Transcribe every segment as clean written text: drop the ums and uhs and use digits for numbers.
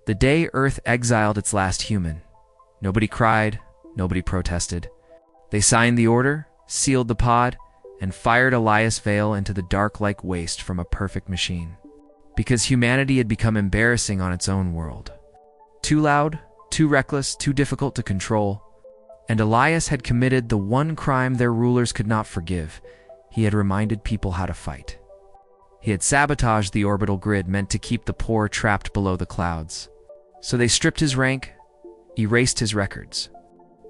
The day Earth exiled its last human. Nobody cried, nobody protested. They signed the order, sealed the pod, and fired Elias Vale into the dark-like waste from a perfect machine. Because humanity had become embarrassing on its own world. Too loud, too reckless, too difficult to control. And Elias had committed the one crime their rulers could not forgive. He had reminded people how to fight. He had sabotaged the orbital grid meant to keep the poor trapped below the clouds. So they stripped his rank, erased his records,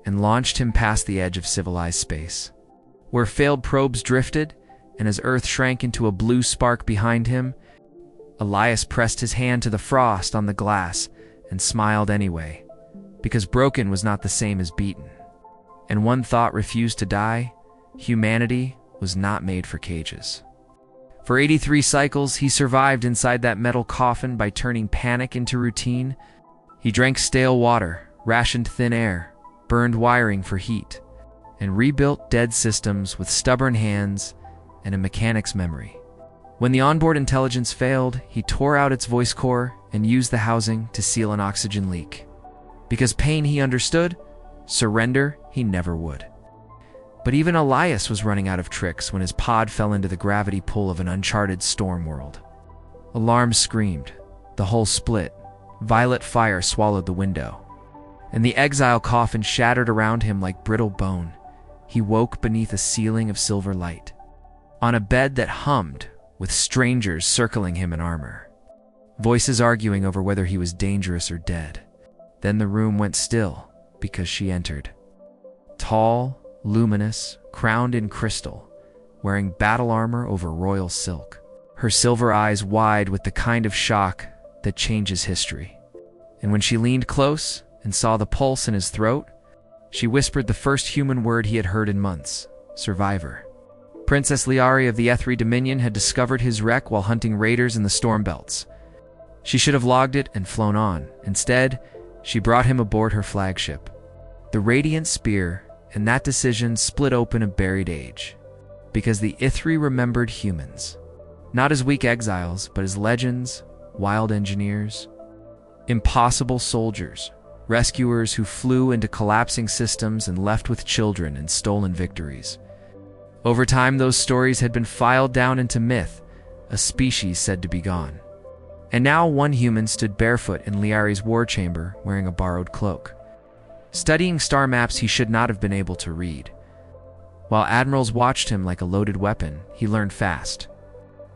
and launched him past the edge of civilized space. Where failed probes drifted, and as Earth shrank into a blue spark behind him, Elias pressed his hand to the frost on the glass and smiled anyway, because broken was not the same as beaten. And one thought refused to die: humanity was not made for cages. For 83 cycles, he survived inside that metal coffin by turning panic into routine. He drank stale water, rationed thin air, burned wiring for heat, and rebuilt dead systems with stubborn hands and a mechanic's memory. When the onboard intelligence failed, he tore out its voice core and used the housing to seal an oxygen leak. Because pain he understood, surrender he never would. But even Elias was running out of tricks when his pod fell into the gravity pull of an uncharted storm world. Alarms screamed, the hull split, violet fire swallowed the window, and the exile coffin shattered around him like brittle bone. He woke beneath a ceiling of silver light, on a bed that hummed, with strangers circling him in armor, voices arguing over whether he was dangerous or dead. Then the room went still, because she entered. Tall, luminous, crowned in crystal, wearing battle armor over royal silk, her silver eyes wide with the kind of shock that changes history. And when she leaned close and saw the pulse in his throat, she whispered the first human word he had heard in months: survivor. Princess Lyari of the Aethri Dominion had discovered his wreck while hunting raiders in the storm belts. She should have logged it and flown on. Instead, she brought him aboard her flagship, the Radiant Spear, and that decision split open a buried age. Because the Aethri remembered humans, not as weak exiles, but as legends, wild engineers, impossible soldiers, rescuers who flew into collapsing systems and left with children and stolen victories. Over time, those stories had been filed down into myth, a species said to be gone. And now one human stood barefoot in Lyari's war chamber, wearing a borrowed cloak, studying star maps he should not have been able to read. While admirals watched him like a loaded weapon, he learned fast.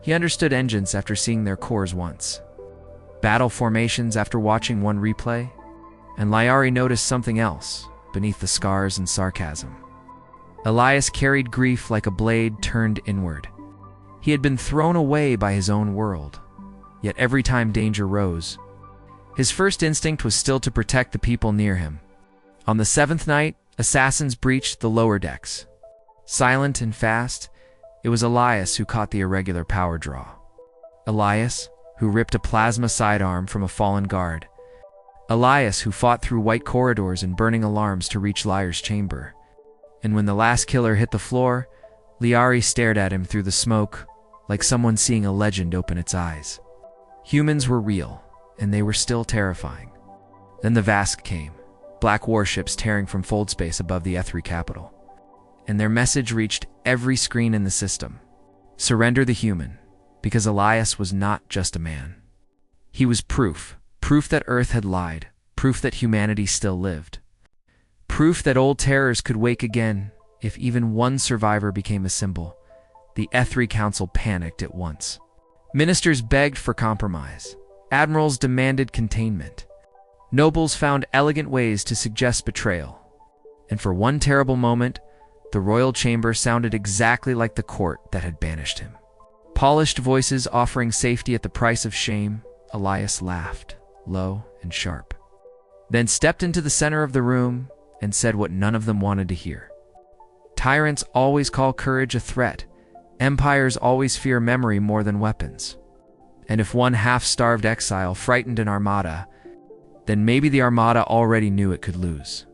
He understood engines after seeing their cores once, battle formations after watching one replay, and Lyari noticed something else beneath the scars and sarcasm. Elias carried grief like a blade turned inward. He had been thrown away by his own world, yet every time danger rose, his first instinct was still to protect the people near him. On the 7th night, assassins breached the lower decks. Silent and fast, it was Elias who caught the irregular power draw. Elias, who ripped a plasma sidearm from a fallen guard. Elias, who fought through white corridors and burning alarms to reach Lyar's chamber. And when the last killer hit the floor, Lyari stared at him through the smoke, like someone seeing a legend open its eyes. Humans were real, and they were still terrifying. Then the Vask came, black warships tearing from fold space above the Aethri capital. And their message reached every screen in the system. Surrender the human, because Elias was not just a man. He was proof that Earth had lied, proof that humanity still lived. Proof that old terrors could wake again if even one survivor became a symbol. The Aethri Council panicked at once. Ministers begged for compromise. Admirals demanded containment. Nobles found elegant ways to suggest betrayal. And for one terrible moment, the royal chamber sounded exactly like the court that had banished him. Polished voices offering safety at the price of shame, Elias laughed, low and sharp. Then stepped into the center of the room and said what none of them wanted to hear. Tyrants always call courage a threat. Empires always fear memory more than weapons. And if one half-starved exile frightened an armada, then maybe the armada already knew it could lose.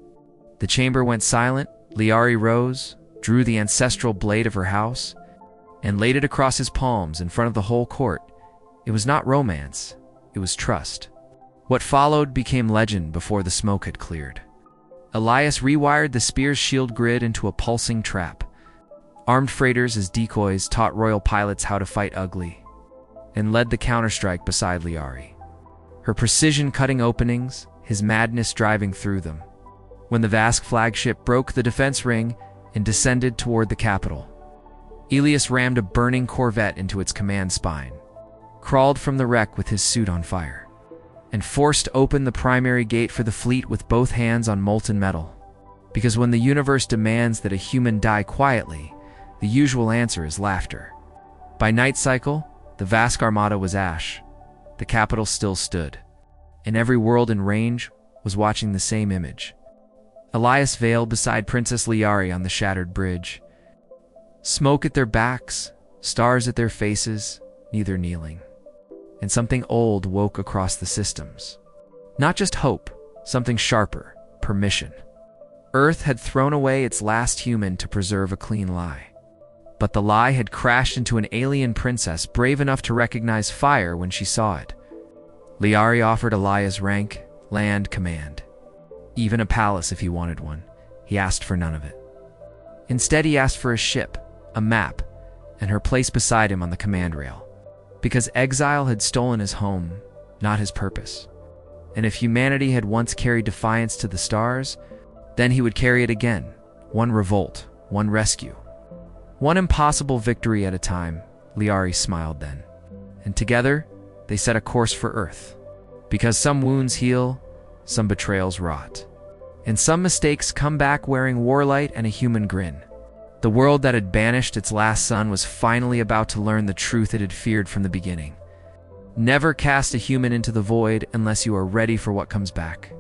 The chamber went silent. Lyari rose, drew the ancestral blade of her house, and laid it across his palms in front of the whole court. It was not romance, it was trust. What followed became legend before the smoke had cleared. Elias rewired the spear's shield grid into a pulsing trap. Armed freighters as decoys taught royal pilots how to fight ugly, and led the counterstrike beside Lyari. Her precision cutting openings, his madness driving through them. When the Vask flagship broke the defense ring and descended toward the capital, Elias rammed a burning corvette into its command spine, crawled from the wreck with his suit on fire, and forced open the primary gate for the fleet with both hands on molten metal. Because when the universe demands that a human die quietly, the usual answer is laughter. By night cycle, the Vask armada was ash. The capital still stood, and every world in range was watching the same image. Elias Vale beside Princess Lyari on the shattered bridge. Smoke at their backs, stars at their faces, neither kneeling. And something old woke across the systems. Not just hope, something sharper, permission. Earth had thrown away its last human to preserve a clean lie. But the lie had crashed into an alien princess brave enough to recognize fire when she saw it. Lyari offered Elias rank, land, command. Even a palace if he wanted one. He asked for none of it. Instead, he asked for a ship, a map, and her place beside him on the command rail. Because exile had stolen his home, not his purpose. And if humanity had once carried defiance to the stars, then he would carry it again. One revolt, one rescue. One impossible victory at a time, Lyari smiled then. And together, they set a course for Earth. Because some wounds heal, some betrayals rot. And some mistakes come back wearing warlight and a human grin. The world that had banished its last son was finally about to learn the truth it had feared from the beginning. Never cast a human into the void unless you are ready for what comes back.